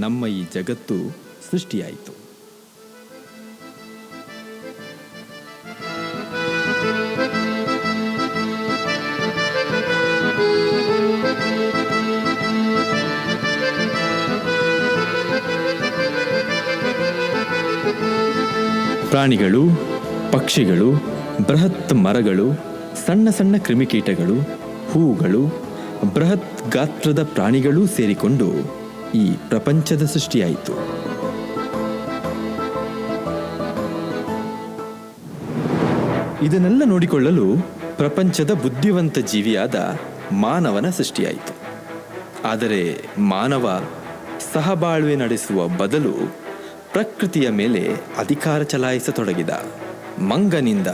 ನಮ್ಮ ಈ ಜಗತ್ತು ಸೃಷ್ಟಿಯಾಯಿತು. ಪ್ರಾಣಿಗಳು, ಪಕ್ಷಿಗಳು, ಬೃಹತ್ ಮರಗಳು, ಸಣ್ಣ ಸಣ್ಣ ಕ್ರಿಮಿಕೀಟಗಳು, ಹೂಗಳು, ಬೃಹತ್ ಗಾತ್ರದ ಪ್ರಾಣಿಗಳೂ ಸೇರಿಕೊಂಡು ಈ ಪ್ರಪಂಚದ ಸೃಷ್ಟಿಯಾಯಿತು. ಇದನ್ನೆಲ್ಲ ನೋಡಿಕೊಳ್ಳಲು ಪ್ರಪಂಚದ ಬುದ್ಧಿವಂತ ಜೀವಿಯಾದ ಮಾನವನ ಸೃಷ್ಟಿಯಾಯಿತು. ಆದರೆ ಮಾನವ ಸಹಬಾಳ್ವೆ ನಡೆಸುವ ಬದಲು ಪ್ರಕೃತಿಯ ಮೇಲೆ ಅಧಿಕಾರ ಚಲಾಯಿಸತೊಡಗಿದ. ಮಂಗನಿಂದ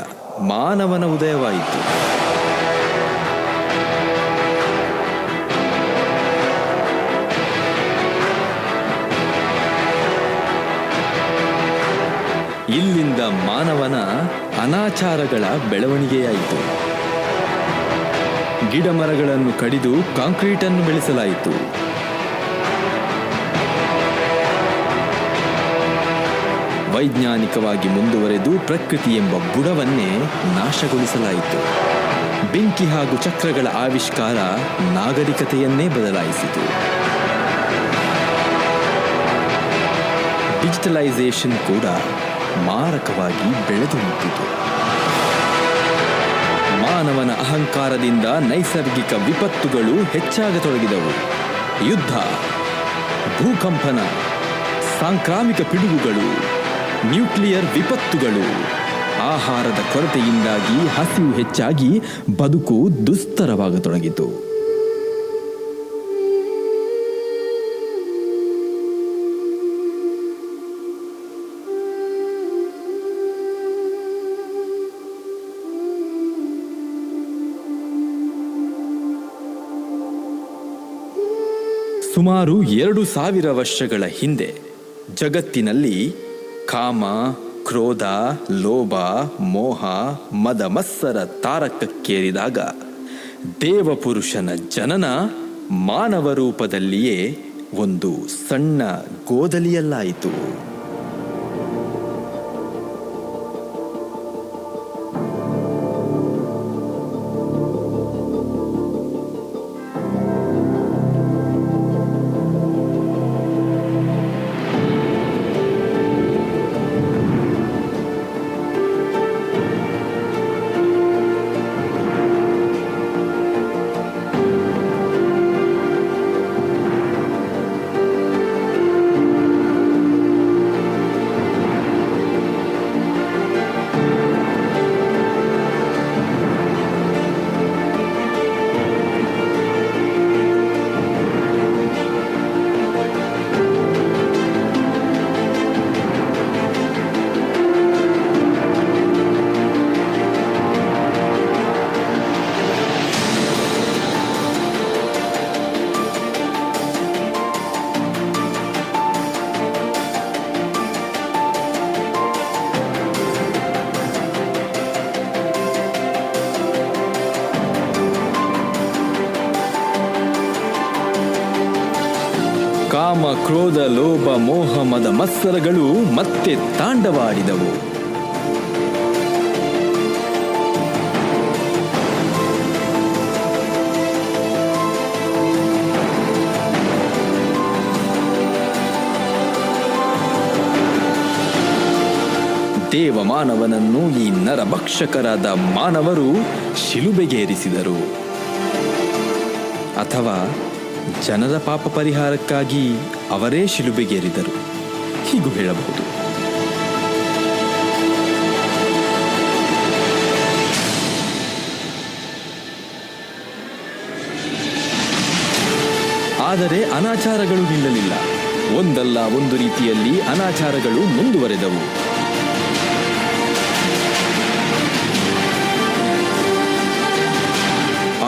ಮಾನವನ ಉದಯವಾಯಿತು. ಇಲ್ಲಿಂದ ಮಾನವನ ಅನಾಚಾರಗಳ ಬೆಳವಣಿಗೆಯಾಯಿತು. ಗಿಡಮರಗಳನ್ನು ಕಡಿದು ಕಾಂಕ್ರೀಟನ್ನು ಬೆಳೆಸಲಾಯಿತು. ವೈಜ್ಞಾನಿಕವಾಗಿ ಮುಂದುವರೆದು ಪ್ರಕೃತಿ ಎಂಬ ಬುಡವನ್ನೇ ನಾಶಗೊಳಿಸಲಾಯಿತು. ಬೆಂಕಿ ಹಾಗೂ ಚಕ್ರಗಳ ಆವಿಷ್ಕಾರ ನಾಗರಿಕತೆಯನ್ನೇ ಬದಲಾಯಿಸಿತು. ಡಿಜಿಟಲೈಸೇಷನ್ ಕೂಡ ಮಾರಕವಾಗಿ ಬೆಳೆದು ನಿಂತಿತು. ಮಾನವನ ಅಹಂಕಾರದಿಂದ ನೈಸರ್ಗಿಕ ವಿಪತ್ತುಗಳು ಹೆಚ್ಚಾಗತೊಡಗಿದವು. ಯುದ್ಧ, ಭೂಕಂಪನ, ಸಾಂಕ್ರಾಮಿಕ ಪಿಡುಗುಗಳು, ನ್ಯೂಕ್ಲಿಯರ್ ವಿಪತ್ತುಗಳು, ಆಹಾರದ ಕೊರತೆಯಿಂದಾಗಿ ಹಸಿವು ಹೆಚ್ಚಾಗಿ ಬದುಕು ದುಸ್ತರವಾಗತೊಡಗಿತು. ಸುಮಾರು 2000 ವರ್ಷಗಳ ಹಿಂದೆ ಜಗತ್ತಿನಲ್ಲಿ ಕಾಮ, ಕ್ರೋಧ, ಲೋಭ, ಮೋಹ, ಮದ ಮತ್ಸರ ತಾರಕಕ್ಕೇರಿದಾಗ ದೇವಪುರುಷನ ಜನನ ಮಾನವ ರೂಪದಲ್ಲಿಯೇ ಒಂದು ಸಣ್ಣ ಗೋದಲಿಯಲ್ಲಾಯಿತು. ಕಾಮ, ಕ್ರೋಧ, ಲೋಭ, ಮೋಹ, ಮದ ಮತ್ಸರಗಳು ಮತ್ತೆ ತಾಂಡವಾಡಿದವು. ದೇವ ಮಾನವನನ್ನು ಈ ನರಭಕ್ಷಕರಾದ ಮಾನವರು ಶಿಲುಬೆಗೇರಿಸಿದರು. ಅಥವಾ ಜನರ ಪಾಪ ಪರಿಹಾರಕ್ಕಾಗಿ ಅವರೇ ಶಿಲುಬೆಗೇರಿದರು ಹೀಗೂ ಹೇಳಬಹುದು. ಆದರೆ ಅನಾಚಾರಗಳು ನಿಲ್ಲಲಿಲ್ಲ. ಒಂದಲ್ಲ ಒಂದು ರೀತಿಯಲ್ಲಿ ಅನಾಚಾರಗಳು ಮುಂದುವರೆದವು.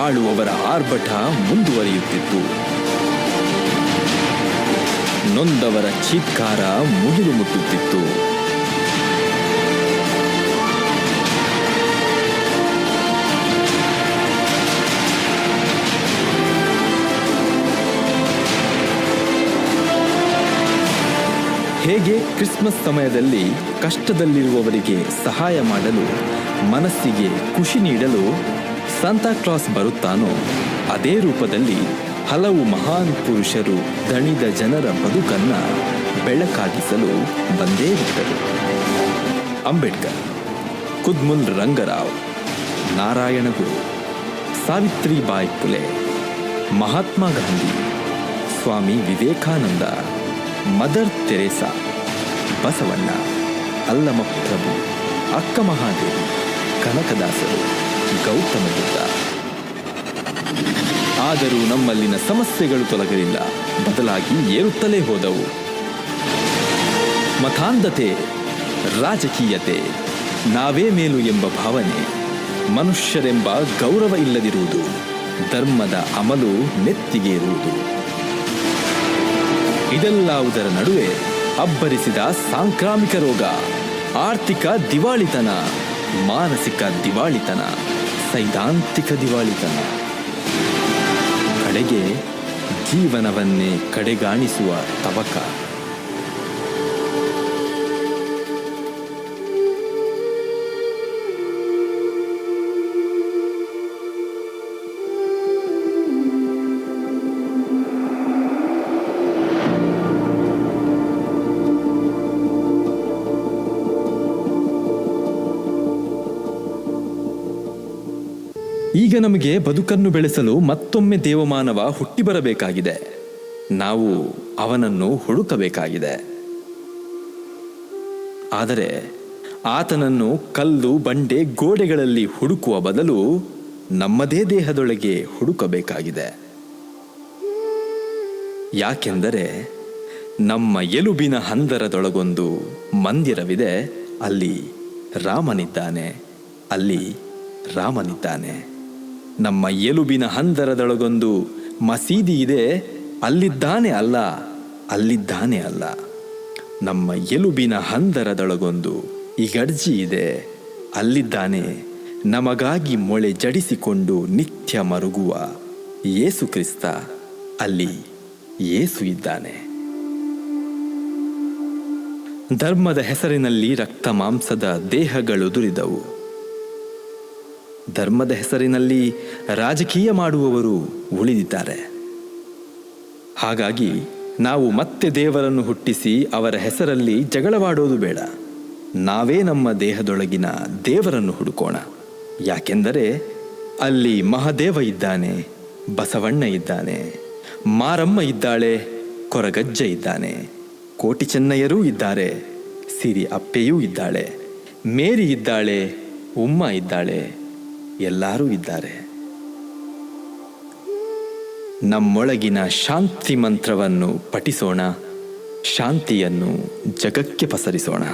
ಆಳುವವರ ಆರ್ಭಟ ಮುಂದುವರಿಯುತ್ತಿತ್ತು. ನೊಂದವರ ಚೀತ್ಕಾರ ಮುಗಿಲು ಮುಟ್ಟುತ್ತಿತ್ತು. ಹೇಗೆ ಕ್ರಿಸ್ಮಸ್ ಸಮಯದಲ್ಲಿ ಕಷ್ಟದಲ್ಲಿರುವವರಿಗೆ ಸಹಾಯ ಮಾಡಲು, ಮನಸ್ಸಿಗೆ ಖುಷಿ ನೀಡಲು ಸಾಂತಾಕ್ಲಾಸ್ ಬರುತ್ತಾನೋ, ಅದೇ ರೂಪದಲ್ಲಿ ಹಲವು ಮಹಾನ್ ಪುರುಷರು ದಣಿದ ಜನರ ಬದುಕನ್ನ ಬೆಳಕಾಗಿಸಲು ಬಂದೇ ಬಿಟ್ಟರು. ಅಂಬೇಡ್ಕರ್, ಕುದ್ಮುಲ್ ರಂಗರಾವ್, ನಾರಾಯಣ ಗುರು, ಸಾವಿತ್ರಿಬಾಯಿ ಫುಲೆ, ಮಹಾತ್ಮ ಗಾಂಧಿ, ಸ್ವಾಮಿ ವಿವೇಕಾನಂದ, ಮದರ್ ತೆರೇಸಾ, ಬಸವಣ್ಣ, ಅಲ್ಲಮಪ್ರಭು, ಅಕ್ಕ ಮಹಾದೇವಿ, ಕನಕದಾಸರು, ಗೌತಮ ಬುದ್ಧ. ಆದರೂ ನಮ್ಮಲ್ಲಿನ ಸಮಸ್ಯೆಗಳು ತೊಲಗಲಿಲ್ಲ, ಬದಲಾಗಿ ಏರುತ್ತಲೇ ಹೋದವು. ಮತಾಂಧತೆ, ರಾಜಕೀಯತೆ, ನಾವೇ ಮೇಲು ಎಂಬ ಭಾವನೆ, ಮನುಷ್ಯರೆಂಬ ಗೌರವ ಇಲ್ಲದಿರುವುದು, ಧರ್ಮದ ಅಮಲು ನೆತ್ತಿಗೇರುವುದು, ಇದೆಲ್ಲವುದರ ನಡುವೆ ಅಬ್ಬರಿಸಿದ ಸಾಂಕ್ರಾಮಿಕ ರೋಗ, ಆರ್ಥಿಕ ದಿವಾಳಿತನ, ಮಾನಸಿಕ ದಿವಾಳಿತನ, ಸೈದ್ಧಾಂತಿಕ ದಿವಾಳಿತನ, ಕಡೆಗೆ ಜೀವನವನ್ನೇ ಕಡೆಗಾಣಿಸುವ ತವಕ. ಈಗ ನಮಗೆ ಬದುಕನ್ನು ಬೆಳೆಸಲು ಮತ್ತೊಮ್ಮೆ ದೇವಮಾನವ ಹುಟ್ಟಿ ಬರಬೇಕಾಗಿದೆ. ನಾವು ಅವನನ್ನು ಹುಡುಕಬೇಕಾಗಿದೆ. ಆದರೆ ಆತನನ್ನು ಕಲ್ಲು, ಬಂಡೆ, ಗೋಡೆಗಳಲ್ಲಿ ಹುಡುಕುವ ಬದಲು ನಮ್ಮದೇ ದೇಹದೊಳಗೆ ಹುಡುಕಬೇಕಾಗಿದೆ. ಯಾಕೆಂದರೆ ನಮ್ಮ ಎಲುಬಿನ ಹಂದರದೊಳಗೊಂದು ಮಂದಿರವಿದೆ, ಅಲ್ಲಿ ರಾಮನಿದ್ದಾನೆ, ಅಲ್ಲಿ ರಾಮನಿದ್ದಾನೆ. ನಮ್ಮ ಎಲುಬಿನ ಹಂದರದೊಳಗೊಂದು ಮಸೀದಿ ಇದೆ, ಅಲ್ಲಿದ್ದಾನೆ ಅಲ್ಲ, ಅಲ್ಲಿದ್ದಾನೆ ಅಲ್ಲ. ನಮ್ಮ ಎಲುಬಿನ ಹಂದರದೊಳಗೊಂದು ಇಗರ್ಜಿ ಇದೆ, ಅಲ್ಲಿದ್ದಾನೆ ನಮಗಾಗಿ ಮೊಳೆ ಜಡಿಸಿಕೊಂಡು ನಿತ್ಯ ಮರುಗುವ ಯೇಸು ಕ್ರಿಸ್ತ, ಅಲ್ಲಿ ಯೇಸು ಇದ್ದಾನೆ. ಧರ್ಮದ ಹೆಸರಿನಲ್ಲಿ ರಕ್ತ ಮಾಂಸದ ದೇಹಗಳು ದುರಿದವು. ಧರ್ಮದ ಹೆಸರಿನಲ್ಲಿ ರಾಜಕೀಯ ಮಾಡುವವರು ಉಳಿದಿದ್ದಾರೆ. ಹಾಗಾಗಿ ನಾವು ಮತ್ತೆ ದೇವರನ್ನು ಹುಟ್ಟಿಸಿ ಅವರ ಹೆಸರಲ್ಲಿ ಜಗಳವಾಡೋದು ಬೇಡ. ನಾವೇ ನಮ್ಮ ದೇಹದೊಳಗಿನ ದೇವರನ್ನು ಹುಡುಕೋಣ. ಯಾಕೆಂದರೆ ಅಲ್ಲಿ ಮಹಾದೇವ ಇದ್ದಾನೆ, ಬಸವಣ್ಣ ಇದ್ದಾನೆ, ಮಾರಮ್ಮ ಇದ್ದಾಳೆ, ಕೊರಗಜ್ಜ ಇದ್ದಾನೆ, ಕೋಟಿ ಚೆನ್ನಯ್ಯರೂ ಇದ್ದಾರೆ, ಸಿರಿ ಅಪ್ಪೆಯೂ ಇದ್ದಾಳೆ, ಮೇರಿ ಇದ್ದಾಳೆ, ಉಮ್ಮ ಇದ್ದಾಳೆ, ಎಲ್ಲರೂ ಇದ್ದಾರೆ. ನಮ್ಮೊಳಗಿನ ಶಾಂತಿ ಮಂತ್ರವನ್ನು ಪಠಿಸೋಣ, ಶಾಂತಿಯನ್ನು ಜಗಕ್ಕೆ ಪಸರಿಸೋಣ.